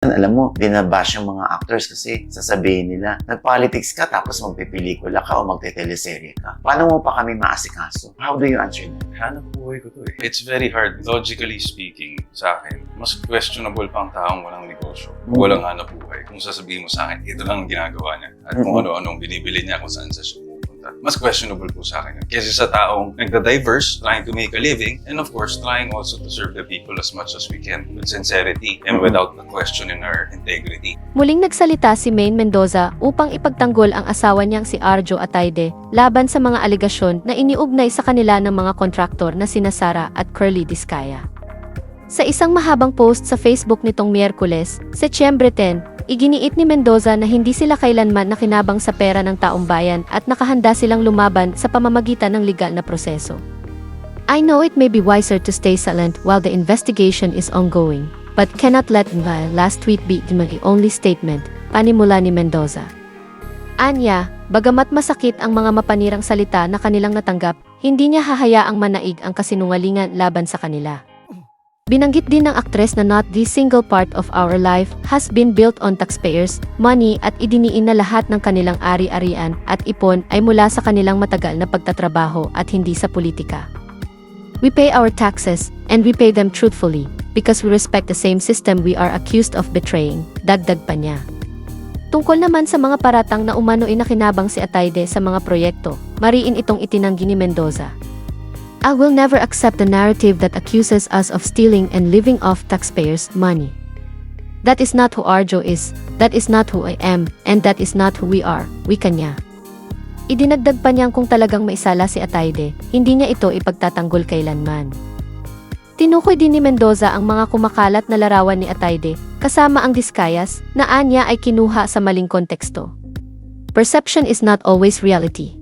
Alam mo, binabash yung mga actors kasi sasabihin nila, nag-politics ka tapos magpipelikula ka o magte-teleserye ka. Paano mo pa kami maasikaso? How do you answer that? Hanap buhay ko to eh. It's very hard. Logically speaking, sa akin, mas questionable pang taong walang negosyo. Walang hanap buhay. Kung sasabihin mo sa akin, ito lang ang ginagawa niya. At kung ano-anong binibili niya, kung saan sa siya pupunta. Mas questionable po sa akin. Kasi sa taong nagda-diverse, trying to make a living, and of course, trying also to serve the people as much as we can with sincerity and without the question in our integrity. Muling nagsalita si Maine Mendoza upang ipagtanggol ang asawa niyang si Arjo Atayde laban sa mga aligasyon na iniugnay sa kanila ng mga kontraktor na sina Sara at Curly Discaya. Sa isang mahabang post sa Facebook nitong Miyerkules, Setyembre 10, iginiit ni Mendoza na hindi sila kailanman nakinabang sa pera ng taong bayan at nakahanda silang lumaban sa pamamagitan ng legal na proseso. I know it may be wiser to stay silent while the investigation is ongoing, but cannot let my last tweet be my only statement, panimula ni Mendoza. Anya, bagamat masakit ang mga mapanirang salita na kanilang natanggap, hindi niya hahayaang manaig ang kasinungalingan laban sa kanila. Binanggit din ng aktres na not the single part of our life has been built on taxpayers' money at idiniin na lahat ng kanilang ari-arian at ipon ay mula sa kanilang matagal na pagtatrabaho at hindi sa politika. We pay our taxes, and we pay them truthfully, because we respect the same system we are accused of betraying, dagdag pa niya. Tungkol naman sa mga paratang na umano nakinabang si Atayde sa mga proyekto, mariin itong itinanggi ni Mendoza. I will never accept the narrative that accuses us of stealing and living off taxpayers' money. That is not who Arjo is, that is not who I am, and that is not who we are, wika niya. Idinagdag pa niyang kung talagang maisala si Atayde, hindi niya ito ipagtatanggol kailanman. Tinukoy din ni Mendoza ang mga kumakalat na larawan ni Atayde, kasama ang Discayas, na anya ay kinuha sa maling konteksto. Perception is not always reality.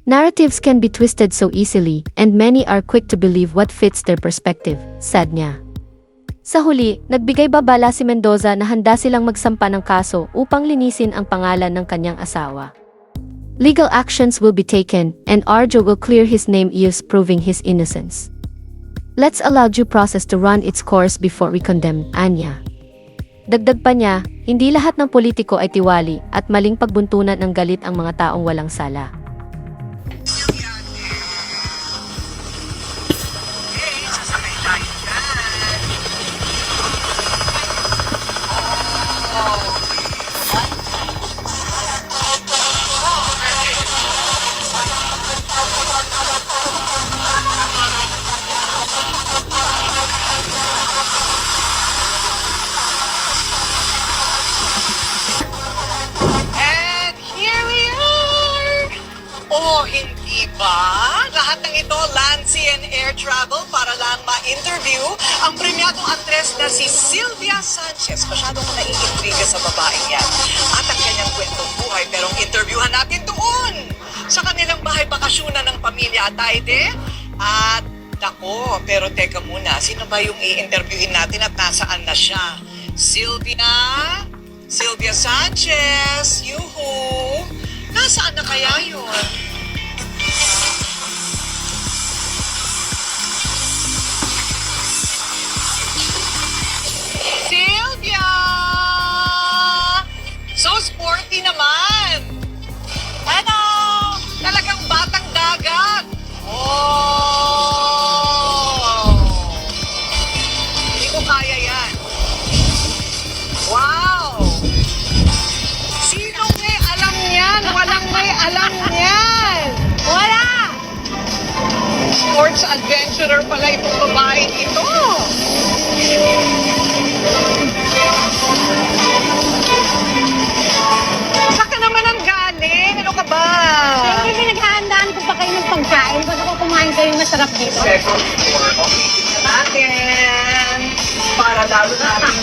Narratives can be twisted so easily, and many are quick to believe what fits their perspective, said niya. Sa huli, nagbigay babala si Mendoza na handa silang magsampa ng kaso upang linisin ang pangalan ng kanyang asawa. Legal actions will be taken, and Arjo will clear his name proving his innocence. Let's allow due process to run its course before we condemn, anya. Dagdag pa niya, hindi lahat ng politiko ay tiwali at maling pagbuntunan ng galit ang mga taong walang sala. O hindi ba? Lahat ng ito, land, sea, and air travel para lang ma-interview ang premyadong aktres na si Sylvia Sanchez. Masyado ko naiintriga sa babaeng yan at ang kanyang kwentong buhay. Pero interviewhan natin doon sa kanilang bahay bakasyonan ng pamilya Atayde. At nako, pero teka muna, sino ba yung i-interviewin natin at nasaan na siya? Sylvia Sanchez, yuhu! Nasaan na kaya yun? Sylvia! So sporty naman! Ano? Talagang batang dagat! Oh! Hindi ko kaya yan. Wow! Sinong may alam yan? Walang may alam yan! Wala! Sports adventurer pala itong babaeng ito. Saan ka naman ang galing? Ano ka ba? Siyempre, pinaghahandaan ko pa kayo ng pagkain bago ko kumain kayo masarap dito. Second floor. Okay, tingnan natin. Para lalo natin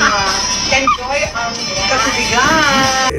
enjoy ang katubigan.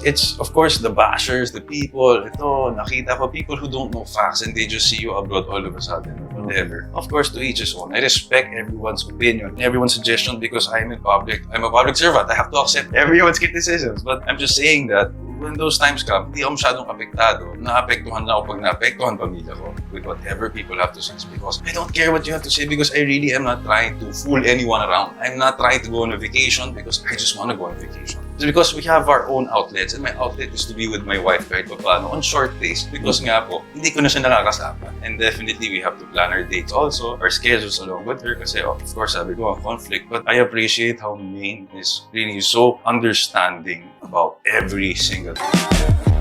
It's of course the bashers, the people. Ito, nakita ko people who don't know facts and they just see you abroad all of a sudden or whatever. Of course, to each his own. I respect everyone's opinion, everyone's suggestion because I'm in public. I'm a public servant. I have to accept everyone's criticisms. But I'm just saying that when those times come, hindi ako masyadong apektado. Naapektuhan na ako pag naapektuhan pamilya ko. with whatever people have to say because I don't care what you have to say because I really am not trying to fool anyone around. I'm not trying to go on a vacation because I just want to go on vacation. It's because we have our own outlets and my outlet is to be with my wife kahit pa paano on short days because nga po, hindi ko na siya nakakasama. And definitely, we have to plan our dates also, our schedules along with her kasi of course, sabi ko, ang conflict. But I appreciate how Maine is really so understanding about every single thing.